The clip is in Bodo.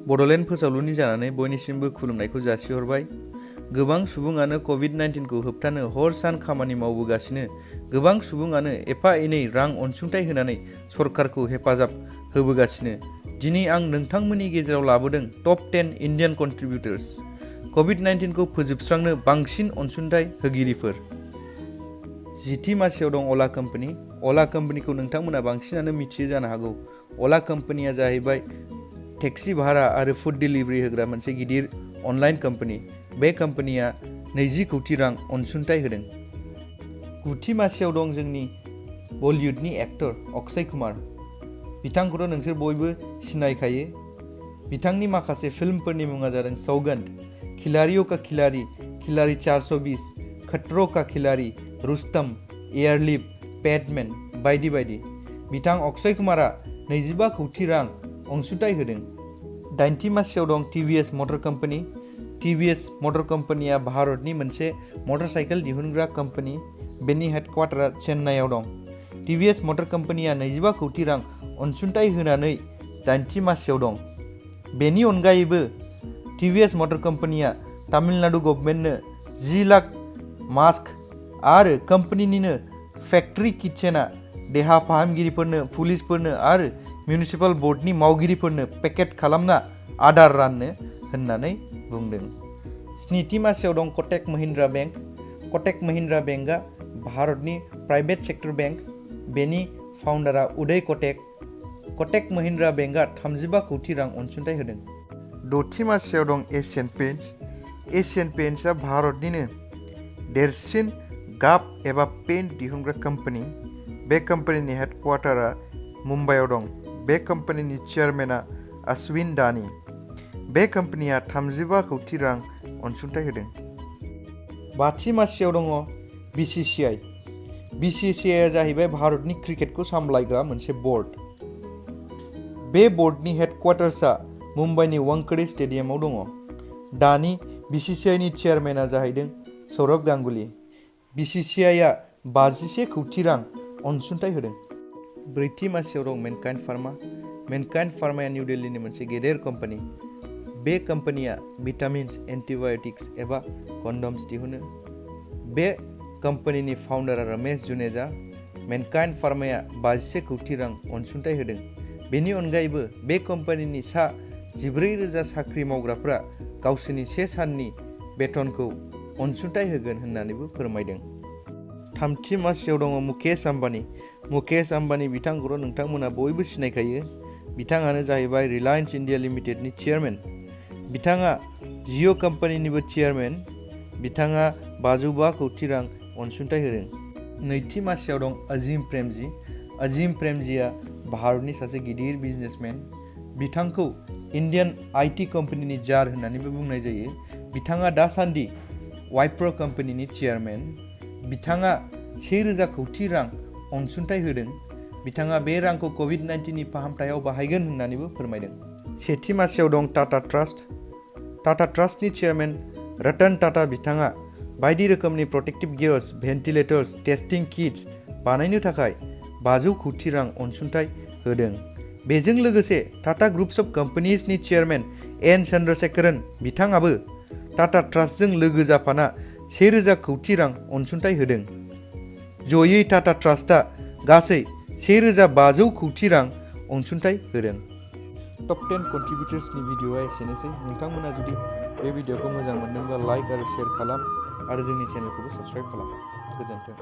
बड'लेण्ड फोसावलुनि जानानै बयनिसिमबो खुलुमनायखौ जासिहरबाय। गोबां सुबुङानो क'भिड-19 खौ होबथानो हर सान खामानि मावबोगासिनो। गोबां सुबुङानो एफा एनै रां अनसुंथाइ होनानै सरकारखौ हेफाजाब होबोगासिनो। दिनै आं नोंथांमोननि गेजेराव लाबोदों टप 10 इन्डियान कन्ट्रिबिउटर्स। क'भिड-19 खौ फोजोबस्रांनो बांसिन अनसुंथाइ होगिरिफोर। 10थि मासियाव दं अला कम्पानि। अला कम्पानिखौ नोंथांमोना बांसिनानो मिथियो जानो हागौ। अला कम्पानिया जाहैबाय टेक्सि भारा आरो फुड डिलिभारि होग्रा मोनसे गिदिर अनलाइन कम्पानि। बे कम्पानिया 20 कौटि रां अनसुंथाइ होदों। 9थि मासियाव दं जोंनि बलिउडनि एक्टर अक्षय कुमार। बिथांखौथ' नोंसोर बयबो सिनायखायो। बिथांनि माखासे फिल्मफोरनि मुङा जादों सौगंध, खिलाड़ियों का खिलाड़ी, खिलाड़ी 420, खतरों का खिलाड़ी, रुस्तम, एयरलिफ्ट, पैडमैन बायदि बायदि। बिथां अक्षय कुमारा 25 कौटि रां अनसुंथाइ होदों। 8थि मासियाव दं टिभिएस मटर कम्पानि। टिभिएस मटर कम्पानिया भारतनि मोनसे मटरसाइकेल दिहुनग्रा कम्पानि। बेनि हेडक्वार्टारा चेन्नाईआव दं। टिभिएस मटर कम्पानिया 25 कौटि रां अनसुंथाइ होनानै 8थि मासियाव दं। बेनि अनगायैबो टिभिएस मटर कम्पानिया तामिलनाडु गभर्नमेन्टनो 10 लाख मास्क आरो कम्पानिनिनो फेक्टरि किटचेनआ देहा फाहामगिरिफोरनो, पुलिसफोरनो आरो मिउनिसिपाल बर्डनि मावगिरिफोरनो पेकेट खालामना आदार राननो होननानै बुंदों। 7थि मासियाव दं कटेक महिन्द्रा बेंक। कटेक महिन्द्रा बेंकआ भारतनि प्राइभेट सेक्टर बेंक। बेनि फाउन्डारा उदय कटेक। कटेक महिन्द्रा बेंकआ 35 कौटि रां अनसुंथाइ होदों। 6थि मासियाव दं एशियान पेइन्ट्स। एशियान पेइन्ट्सआ भारतनिनो देरसिन गाब एबा पेइन्ट दिहुनग्रा कम्पानि। बे कम्पानिनि हेडक्वार्टारा मुम्बाइआव दं। बे कम्पानिनि चेयारमेनआ अश्विन दानी। बे कम्पानिया 35 कौटि रां अनसुंथाइ होदों। 5थि मासियाव दङ बीसीसीआई। बीसीसीआईआ जाहैबाय भारतनि क्रिकेटखौ सामलायग्रा मोनसे बर्ड। बे बर्डनि हेडक्वार्टार्सआ मुम्बाइनि वांखेड़े स्टेडियामाव दङ। दानि बीसीसीआईनि चेयारमेनआ जाहैदों सौरभ गांगुली। बीसीसीआईआ 51 कौटि रां अनसुंथाइ होदों। 4थि मासियाव दं मेनकाइन्ड फार्मा। मेनकाइन्ड फार्माया निउ दिल्लीनि मोनसे गेदेर कम्पानि। बे कम्पानिया भिटामिन्स, एन्टिबाय'टिक्स एबा कन्डम्स दिहुनो। बे कम्पानिनि फाउन्डारा रमेश जुनेजा। मेनकाइन्ड फार्माया 52 कौटि रां अनसुंथाइ होदों। बेनि अनगायैबो बे कम्पानिनि सा 14,000 साख्रि मावग्राफोरा गावसोरनि 1 साननि बेथनखौ अनसुंथाइ होगोन होननानैबो फोरमायदों। 3थि मासियाव दङ मुकेश आम्बानी। मुकेश आम्बानी बिथांखौथ' नोंथांमोना बयबो सिनायखायो। बिथाङानो जाहैबाय रिलायन्स इन्डिया लिमिटेडनि चेयारमेन। बिथाङा जिअ' कम्पानिनिबो चेयारमेन। बिथाङा 55 कौटि रां अनसुंथाइ होदों। 2थि मासियाव दं अजीम प्रेमजी। अजीम प्रेमजीआ भारतनि सासे गिदिर बिजनेसमेन। बिथांखौ इन्डियान आईटी कम्पानिनि जार होननानैबो बुंनाय जायो। बिथाङा दासान्दि वाइप्र कम्पानिनि चेयारमेन। बिथाङा 1000 कौटि रां अनसुंथाइ होदों। बिथाङा बे रांखौ क'भिड-19 नि फाहामथायाव बाहायगोन होननानैबो फोरमायदों। 7थि मासियाव दं टाटा ट्रास्ट। टाटा ट्रास्टनि चेयारमेन रतन टाटा बिथाङा बायदि रोखोमनि protective gears, ventilators, testing kits बानायनो थाखाय 50 कौटि रां अनसुंथाइ होदों। बेजों लोगोसे टाटा ग्रुप्स अफ कम्पानिजनि चेयारमेन एन चन्द्रशेखरन बिथाङाबो टाटा ट्रास्टजों लोगो जाफाना 1000 कौटि रां अनसुंथाइ होदों। जयै टाटा ट्रास्टआ गासै 1500 कौटि रां अनसुंथाइ होदों। टप 10 कन्ट्रिबिउटर्सनि भिडिअ'आ एसेनोसै। नोंथांमोना जुदि बे भिडिअ'खौ मोजां मोनदोंब्ला लाइक आरो शेयार खालाम आरो जोंनि चेनेलखौबो साबस्क्राइब खालाम। गोजोन्थों।